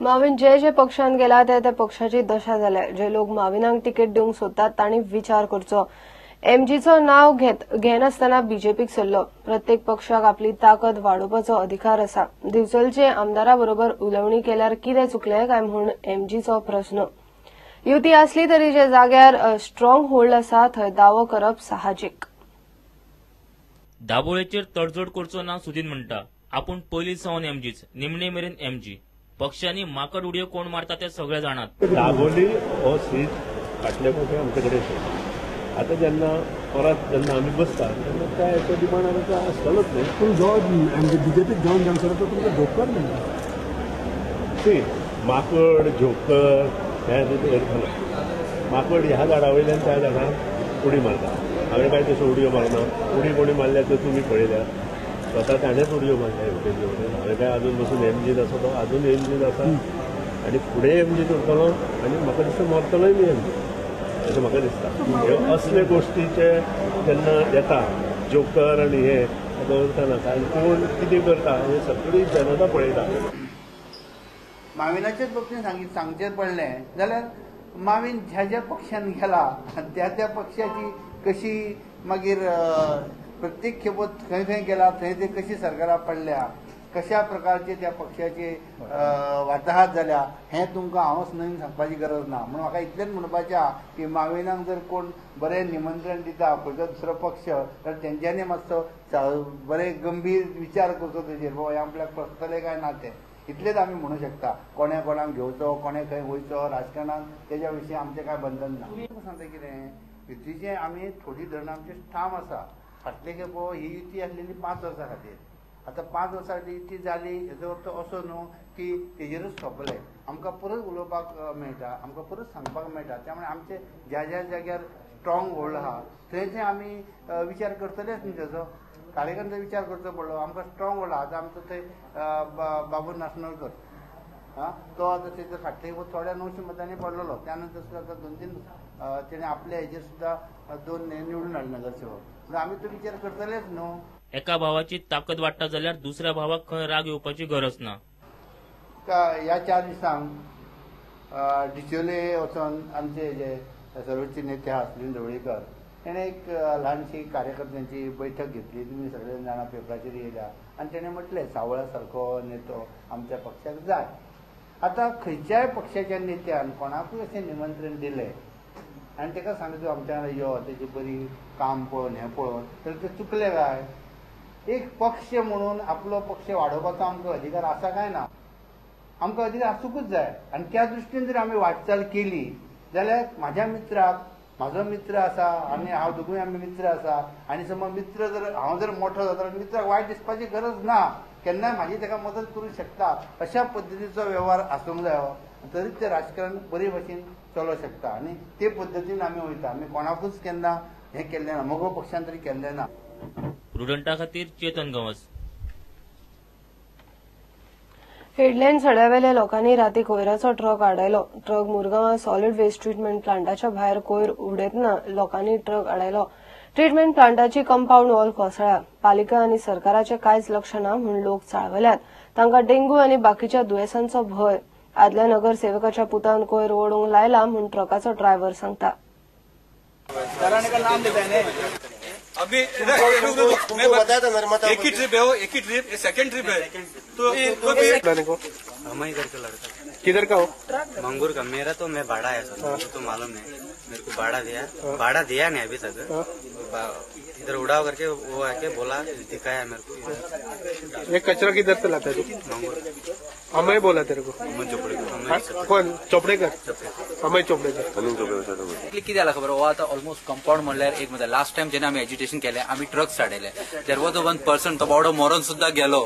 माविन जे पक्षान गेला ते पक्षाची दशा जाल्या. जे लोक माविनाक तिकेट दिवंक सोदतात तांणी विचार करचो. एमजीचो नाव घेनासतना बीजेपीक सरलो. प्रत्येक पक्षाक आपली ताकद वाडोवपाचो अधिकार आसा. दिवचलचे आमदारा बरोबर उलोवणी केल्यार कितें चुकलें काय म्हूण एमजीचो प्रस्न. युती आसली तरी जे जाग्यार स्ट्रॉंग होल्ड आसा थंय दावो करप साहजीक. दाबोळेचेर तडजोड करचो ना सुदीन म्हणटा. आपूण पयलीं सावन एमजीच, निमणे मेरेन एमजी. पक्षांनी माकड उडयो कोण मारता ते सगळे जाणात. दाबोली हो सीट फाटल्या फावटी आमचे कडेन आता जेन्ना आमी बसता तेन्ना त्या हेचो डिमांड आमकां आसतलोच न्ही. पूण जो बीजेपीक जावन जावंसर तो तुमकां जोकर म्हणटा. सी माकड जोकर हे करतना माकड ह्या झाडा वयल्यान त्या झाडाक उडी मारता. हांवें काय तसो उडयो मारना. उडी कोणी मारल्या तर तुमी पळयल्या स्वता ताणेच उडयो मारल्या हेवटेन हेवटेन. हांवें काय अजून बसून एमजीत आसा तो अजून एमजीत आसा आनी फुडें एमजीत उरतलो आनी म्हाका दिसता मरतलोय बी एमजी अशें म्हाका दिसता. असले गोश्टीचे जेन्ना येता जोकर आनी हे दवरतना कोण कितें करता हे सगळी जनता पळयता. माविनाच्याच बाबतींत सांगचें पडलें जाल्यार माविन ज्या पक्षान गेला त्या पक्षाची कशी मागीर प्रत्येक खेपत खंय खंय गेला थंय ते कशी सरकाराक पडल्या, कशा प्रकारचे त्या पक्षाचे वार्ताहत जाल्या हें तुमकां हांव न्हय सांगपाची गरज ना. म्हणून म्हाका इतलेंच म्हणपाचें आहा की माविनाक जर कोण बरें निमंत्रण दिता खंयचो दुसरो पक्ष तर तेंच्यांनी मातसो बरें गंभीर विचार करचो तेजेर बाबा हें आपल्याक पसतलें काय ना तें. इतलेंच आमी म्हणूं शकता. कोणाक घेवचो कोणे खंय वयचो राजकारणांत तेज्या विशीं आमचें कांय बंधन ना. सांगता कितें युतीचें आमी थोडी धरणां आमचें ठाम आसा. फाटले खेपो ही युती आसलेली 5 वर्सां खातीर. आतां 5 वर्सां युती जाली हेजो अर्थ असो न्हू की तेजेरूच सोंपलें. आमकां परत उलोवपाक मेळटा, आमकां परत सांगपाक मेळटा. त्यामुळे आमचे ज्या जाग्यार स्ट्रॉंग होल्ड आहा थंयचे आमी विचार करतलेच न्ही तेजो. काळेकरांचो विचार करचो पडलो. आमकां स्ट्रॉंग होल्ड आहा. आतां आमचो थंय बाबू नासनळकर तो आतां तेजो फाटले थोड्या 900 मतांनी पडलेलो. त्यानंतर सुद्दां आतां 2-3 तेणे आपल्या हेजेर सुद्दां 2 निवडून हाडले नगरसेवक. म्हणून आमी तो विचार करतलेच न्हू. एका भावाची ताकद वाडटा जाल्यार दुसऱ्या भावाक खंय राग येवपाची गरज ना. ह्या 4 दिसांक डिचोले वचून आमचे जे सर्वोच्च नेते आहा सुनील ढवळीकर तेणे एक ल्हानशी कार्यकर्त्यांची बैठक घेतली. तुमी सगळे जाणां पेपराचेर येयल्या आनी तेणे म्हटलें सावळा सारको नेतो आमच्या पक्षाक जाय. आतां खंयच्याय पक्षाच्या नेत्यान कोणाकूय अशें निमंत्रण दिलें आनी ताका सांगता आमच्या वांगडा यो तेजें बरी काम पळोवन हें पळोवन तर तें चुकलें काय. एक पक्ष म्हणून आपलो पक्ष वाडोवपाचो आमकां अधिकार आसा काय ना. आमकां अधिकार आसूंकूच जाय. आनी त्या दृश्टीन जर आमी वाटचाल केली जाल्यार म्हाज्या मित्राक म्हाजो मित्र आसा आनी हांव दोगूय आमी मित्र आसा आनी समज मित्र जर हांव जर मोठो जाता जाल्यार मित्राक वायट दिसपाची गरज ना. केन्नाय म्हाजी ताका मदत करूंक शकता. अशा पद्दतीचो वेव्हार आसूंक जायो तरीच तें राजकारण बरे भशेन चलोवंक शकता. आनी ते पद्दतीन आमी वयता. आमी कोणाकूच केन्ना हें केल्लें ना. मोगो पक्षान तरी केल्लें ना. प्रुडंटा खातीर चेतन गवस. हेडलायन सड्यावेल्या लोकांनी राती कोयराचो ट्रक आडायलो. ट्रक मुरगांवां सॉलिड वेस्ट ट्रीटमेंट प्लांटाच्या भायर कोयर उडयतना लोकांनी ट्रक आडायलो. ट्रीटमेंट प्लांटाची कंपाऊंड वॉल कोसळ्ळ्या. पालिका आनी सरकाराचें कांयच लक्ष ना म्हूण लोक चाळवल्यात. तांकां डेंग्यू आनी बाकीच्या दुयेंसांचो भंय. आदल्या नगरसेवकाच्या पुतान कोयर ओडूंक लायला म्हूण ट्रकाचो ड्रायव्हर सांगता. अभी मैं बताया था मेरे मतलब एक ही ट्रिप है वो, एक ही ट्रिप, ये सेकंड ट्रिप है तो हम ही घर का लड़का. किधर का हो? मंगूर का. मेरा तो मैं भाड़ा है सर, मुझे तो मालूम नहीं. मेरे को भाड़ा दिया नहीं अभी तक. इधर उड़ाव करके वो आके बोला दिखाया मेरे को. ये कचरा किधर से लाता है तू? मंगूर. अमय बोला तेरे को? अमय चोपड़ेकर. कोण चोपडेकर? अमय चोपडेकर. कितें जालां खबर हो आतां ऑलमोस्ट कंपाऊंड म्हणल्यार एक म्हणजे लास्ट टाइम जेन्ना आमी एज्युटेशन केलें आमी ट्रक्स हाडले. देर वॉज वन पर्सन तो बावडो मरोन सुद्दां गेलो.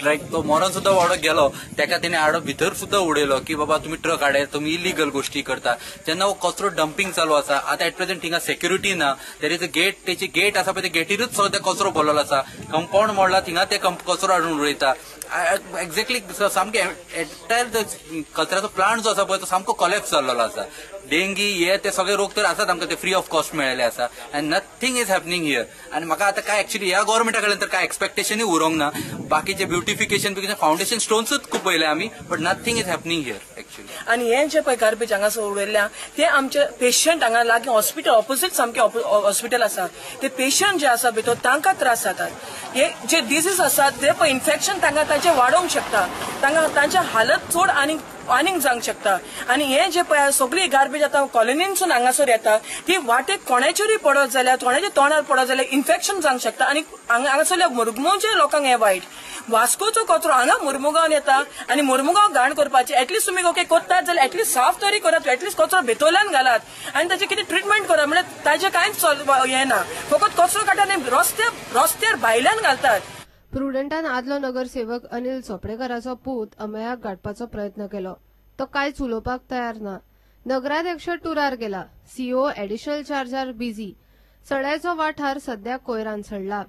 लायक तो मरोन सुद्दां बावडो गेलो. ताका तेणें हाडो भितर सुद्दां उडयलो की बाबा तुमी ट्रक हाडे तुमी इलिगल गोश्टी करता. जेन्ना हो कचरो डंपिंग चालू आसा आतां एट प्रेझेंट थिंगा सेक्युरिटी ना. There is a gate. तेची गेट आसा पळय ते गेटीरूच सगळो कचरो भरलेलो आसा. कंपाऊंड मोडला थिंगा ते कचरो हाडून उडयता. एक्झॅक्टली सामके एंटायर कचऱ्याचो प्लांट जो आसा पळय तो सामको कॉलेप्स जाल्लो आसा. डेंगी हे ते सगळे रोग तर आसात आमकां ते फ्री ऑफ कॉस्ट मेळिल्ले आसा and nothing is happening here. आनी म्हाका आतां काय एक्चुअली ह्या गव्हर्मेंटा कडल्यान तर काय एक्सपेक्टेशनूय उरोंक ना. बाकीचे ब्युटिफिकेशन फाउंडेशन स्टोन्सूच खूब पळयलें आमी, but nothing is happening here actually. आणि हे जे पळय गार्बेज हांगासर उडयल्या ते आमचे पेशंट हांगा लागीं हॉस्पिटल ऑपोजिट सामकें हॉस्पिटल आसा, ते पेशंट जे आसा भितर तांकां त्रास जातात. हे जे डिजीज आसात ते पळय इन्फेक्शन तांकां तांचे वाडोवंक शकता, तांचे हालत चड आनीक जावंक शकता. आणि हे जे पळय सगळी गार्बेज आतां कॉलनीनसून हांगासर येता ती वाटेक कोणाचेरूय पडत जाल्यार कोणाच्या तोंडार पडत जाल्यार इन्फेक्शन जावंक शकता. आणि हांगासरल्या मुरमुगांवच्या लोकांक हे वायट. वास्कोचो कचरो हांगा मुरमुगांवन येता आणि मुरमुगांव घाण करपाची. एटलीस्ट तुमी ओके करतात जाल्यार एटलीस्ट साफ तरी करात, एटलीस्ट कचरो भितरल्यान घालात आणि ताचे कितें ट्रिटमेंट करात. म्हणजे ताचे कांयच हें ना, फकत कचरो काडटात आनी रस्त्यार भायल्यान घालतात. प्रुडंटान आदलो नगरसेवक अनिल चोपडेकराचो पूत अमेयाक गाठपाचो प्रयत्न केलो. तो कांयच उलोवपाक तयार ना. नगराध्यक्ष टुरार गेला. सीओ एडिशनल चार्जार बिझी. सड्याचो वाठार सध्या कोयरान सडला.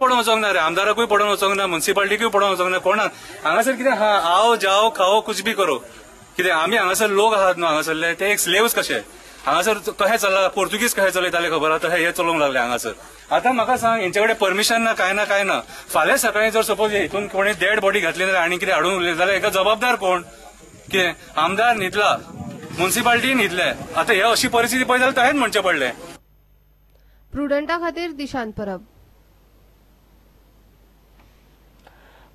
पडून वचोंक ना रे, आमदाराकूय पडून वचोंक ना, म्युन्सिपाल्टीकूय पडून वचोंक ना, कोणाक हांगासर कितें आओ जाओ खाओ कुछ भी करो. कितें आमी हांगासर लोक आहात न्हू, हांगासरले ते एक स्लेव्स कशे हांगासर कशें चल्ला, पोर्तुगीज कशें चलयताले खबर आहा तशें हे चलोवंक लागले हांगासर. आतां म्हाका सांग, हेंचे कडेन परमिशन ना, काय ना. फाल्यां सकाळीं जर सपोज हितून कोणी डेड बॉडी घातली जाल्यार आनी कितें हाडून उरले जाल्यार हेका जबाबदार कोण? कितें आमदार न्हिदला, म्युन्सिपाल्टी न्हिदले. आतां हे अशी परिस्थिती पळय जाल्यार तशेंच म्हणचें पडलें. प्रुडंटा खातीर दिशांत परब.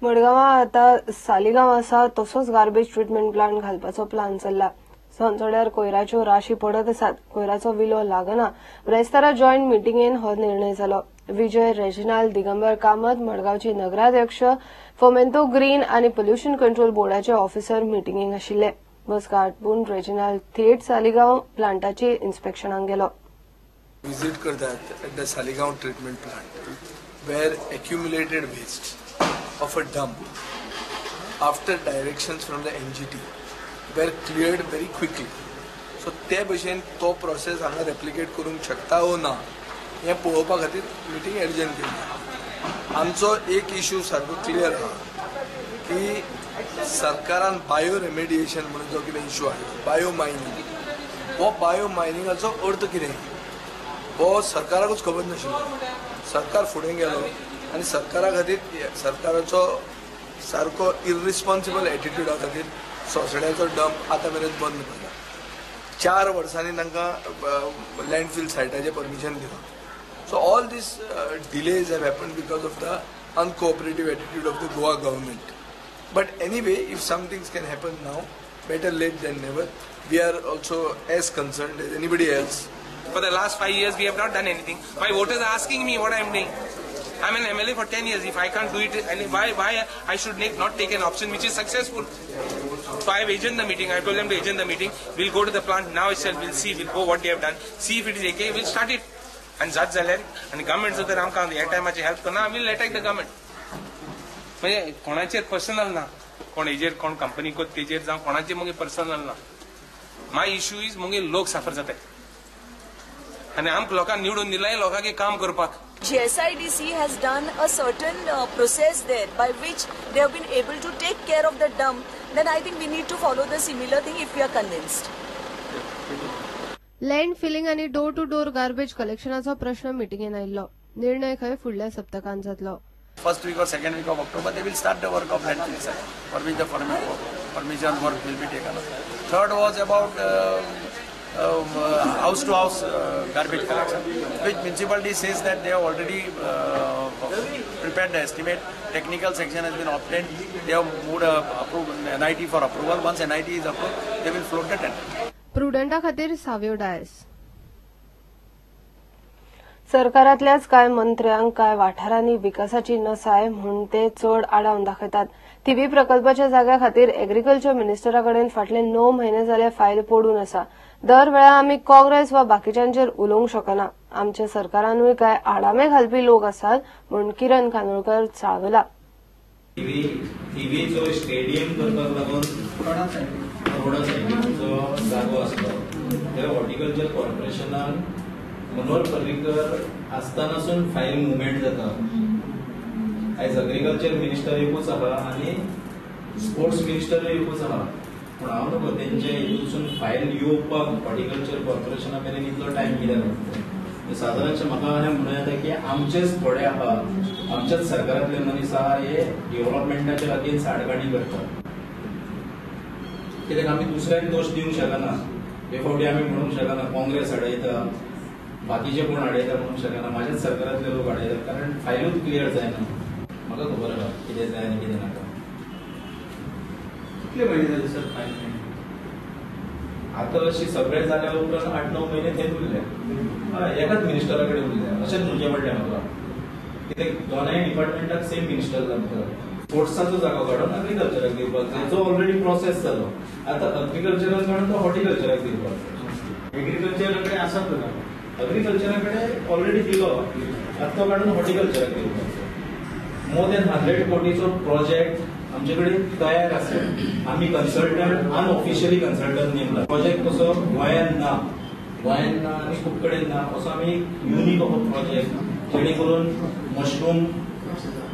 मडगांवां आतां सालिगांव आसा तसोच गार्बेज ट्रिटमेंट प्लांट घालपाचो प्लान चल्ला. संसोड्यार कोयराच्यो राशी पडत आसात, कोयराचो विलो लागना. ब्रेस्तारा जॉयंट मिटींगेन हो निर्णय जालो. विजय रेजिनाल्ड दिगंबर कामत मडगांवचे नगराध्यक्ष, फोमेंतो ग्रीन आनी पोल्युशन कंट्रोल बोर्डाचे ऑफिसर मिटींगेक आशिल्ले. बसका आटपून रेजिनाल्ड थेट सालिगांव प्लांटाचे इन्स्पेक्शनाक गेलो. विजिट करतात at the Saligao treatment plant where accumulated waste of a dump after directions from the NGT were cleared very quickly. So ते भशेन तो प्रोसेस हांगा रेप्लिकेट करूंक शकता ओ ना हें पळोवपा खातीर मिटींग एडजर्न केली. आमचो एक इश्यू सारको क्लियर आहा की सरकारान बायो रेमेडिएशन म्हणून जो कितें इश्यू आहा, बायो मायनिंग, हो बायो मायनिंगाचो अर्थ कितें हो सरकाराकूच खबर नाशिल्लो. सरकार फुडें गेलो आनी सरकारा खातीर सरकाराचो सारको इररिस्पॉन्सिबल एटिट्यूडा खातीर सोसड्याचो डंप आतां मेरेन बंद केला. 4 वर्सांनी तांकां लँडफील सायटाचें परमिशन दिलां. So all these delays have happened because of the uncooperative attitude of the Goa government. But anyway if some things can happen now, better late than never. We are also as concerned as anybody else. For the last 5 years, we have not done anything. My voters are asking me what I am doing. I'm an MLA for 10 years. If I can't do it, and why I should not take an option which is successful? So I have adjourned the meeting. I told them to adjourn the meeting. We'll go to the plant now itself. We'll see. We'll go what they have done. See if it is okay. We'll start it. And जात जाल्यार आणि government जर आमकां ह्या टायमाची help करना, आमी will attack the government. म्हणजे कोणाचेर पर्सनल ना, कोण हेजेर कोण कंपनी कोत तेजेर जावं कोणाचेर मगे पर्सनल ना. माय इश्यू इज मगे लोक सफर जाताय आणि आमकां लोकांक निवडून दिलाय लोकांक काम करपाक. GSIDC has done a certain process there by which they have been able to take care of the dump. Then I think we need to follow the similar thing if we are convinced. Land filling आणि door to door garbage कलेक्शनाचो प्रश्न मिटींगेन आयिल्लो. निर्णय खंय फुडल्या सप्तकांत जातलो. First week or second week of October, they will start the work of land filling site, for which the permission work will be taken up. Third was about house to house garbage collection, which municipality says that they have already prepared the estimate. Technical section has been obtained. They have moved approved NIT for approval. Once NIT is approved, they will float the tender. प्रुडंटा खातीर साव्यो डायस. सरकारांतल्याच कांय मंत्र्यांक कांय वाठारांनी विकासाची नसाय म्हूण ते चड आडावन दाखयतात. थिवी प्रकल्पाच्या जाग्या खातीर एग्रीकल्चर मिनिस्टरा कडेन फाटले 9 म्हयने जाले फायल पडून आसा. दर वेळा आमी काँग्रेस वा बाकीच्यांचेर उलोवंक शकना. आमच्या सरकारानूय कांय आडामे घालपी लोक आसात म्हूण किरण कांदोळकर चाळवला. टीव्हीचो स्टेडियम करपाक लागून रोडा सायडीचो जागो आसलो त्या हॉर्टिकल्चर कॉर्पोरेशनान मनोहर पर्रीकर आसतनासून फायल मुवमेंट जाता. आयज एग्रीकल्चर मिनिस्टर एकूच आहा आनी स्पोर्ट्स मिनिस्टर एकूच आहा, पूण हांव नको तेंचे हितूनसून फायल येवपाक हॉर्टिकल्चर कॉर्पोरेशना मेरेन इतलो टायम कित्याक लागता. सादारणशें म्हाका अशें म्हणूं येता की आमचेच थोडे आहा, आमच्याच सरकारांतले मनीस आहा हे डेव्हलपमेंटाच्या खातीर साडगाणी करतात. कित्याक आमी दुसऱ्याक दोश दिवंक शकना. हे फावटी आमी म्हणूंक शकना काँग्रेस आडयता, बाकीचे कोण आडयता म्हणूंक शकना. म्हाज्याच सरकारांतले लोक आडयतात, कारण फायलूच क्लियर जायना. म्हाका खबर आहा कितें जाय आनी कितें नाका. कितले म्हयने जाले सर फायल? आतां अशी सगळें जाल्या उपरांत 8-9 म्हयने थंय उरले. हय, एकाच मिनिस्टरा कडेन उरले. अशेंच म्हणचें पडलें म्हाका, कित्याक दोनाय डिपार्टमेंटाक सेम मिनिस्टर जाता. स्पोर्ट्साचो जागो काडून एग्रीकल्चराक दिवपाक जाय, जो ऑलरेडी प्रोसेस जालो. आतां एग्रीकल्चराक काडून तो हॉर्टिकल्चराक दिवपाक. एग्रीकल्चरा कडेन आसा तो एग्रीकल्चरा कडेन ऑलरेडी दिलो, आतां तो काडून हॉर्टिकल्चराक दिवपाक. मोर दॅन 100 कोटीचो प्रोजेक्ट आमचे कडेन तयार आसा. आमी कन्सल्टंट अनऑफिशियली कन्सल्टंट नेमला. प्रोजेक्ट कसो गोंयांत ना आनी खूब कडेन ना. असो आमी युनीक हो प्रोजेक्ट जेणे करून मशरूम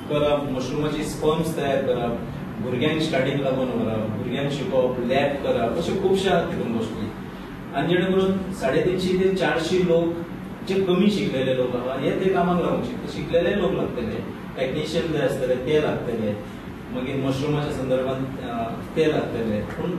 करप, मशरूमाची स्पर्म्स तयार करप, भुरग्यांक स्टार्टिंग लागून व्हरप, भुरग्यांक शिकोवप, लॅब करप, अशे खुबशे आसात तितून गोश्टी. आनी जेणे करून 350 ते 400 लोक जे कमी शिकलेले लोक आहात हे ते कामाक लागूंक शकता. शिकलेले लोक लागतले, टेक्निशियन जे आसतले ते लागतले, मागीर मशरूमाच्या संदर्भात ते लागतले. पूण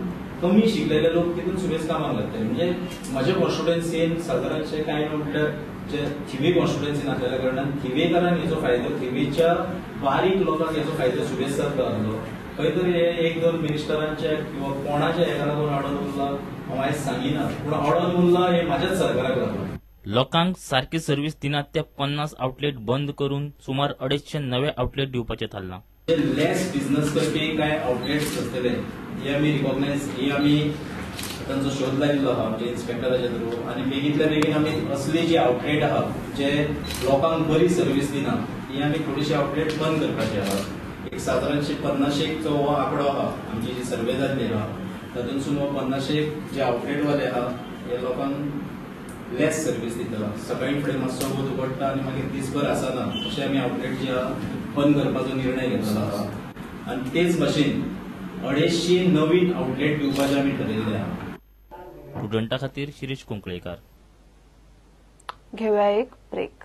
कमी शिकलेले लोक तितून सुबेज कामाक लागतले. म्हणजे म्हज्या कॉन्स्टिट्युएन्सीन सादारणशे कांय म्हटल्यार जे थिवी कॉन्स्टिट्युएन्सीन आसलेल्या कारणान थिवेकारांक हेचो फायदो, थिवीच्या बारीक लोकांक हेचो फायदो सुबेज जाता आसलो. खंय तरी हे 1-2 मिनिस्टरांचे किंवा कोणाच्या हेका लागून अडून उरला हांव आयज सांगिना, पूण अडून उरला हे म्हाज्याच सरकाराक लागून. लोकांक सारकी सर्व्हिस दिनात त्या 50 आउटलेट बंद करून सुमार 250 नवे आउटलेट दिवपाचें थारलां. लेस बिझनेस करपी कांय आउटलेट्स आसतले हे आमी रिकॉग्नायज, ही आमी तांचो शोध लायिल्लो आहा आमच्या इन्स्पेक्टराच्या थ्रू. आनी बेगींतल्या बेगीन आमी असली जी आउटलेट आहा जे लोकांक बरी सर्व्हिस दिना ही आमी थोडीशी आउटलेट बंद करपाची आहा. एक सादारणशे 50-100 हो आंकडो आहा आमची जी सर्वे जाल्ली आहा. तातूंतसून हो 50-100 जे आउटलेटवाले आहा हे लोकांक लेस सर्व्हिस दिता. सकाळी फुडें मातसो वत उगडटा आनी मागीर दिसभर आसना, अशें आमी आउटलेट जे आहा बंद करपाचो निर्णय घेतलेलो आहा. आनी तेच भाशेन 250 नवीन आउटलेट दिवपाचें आमी ठरयिल्लें आहा. स्टुडंटा खातीर शिरीष कुंकळेकर. घेऊया एक ब्रेक.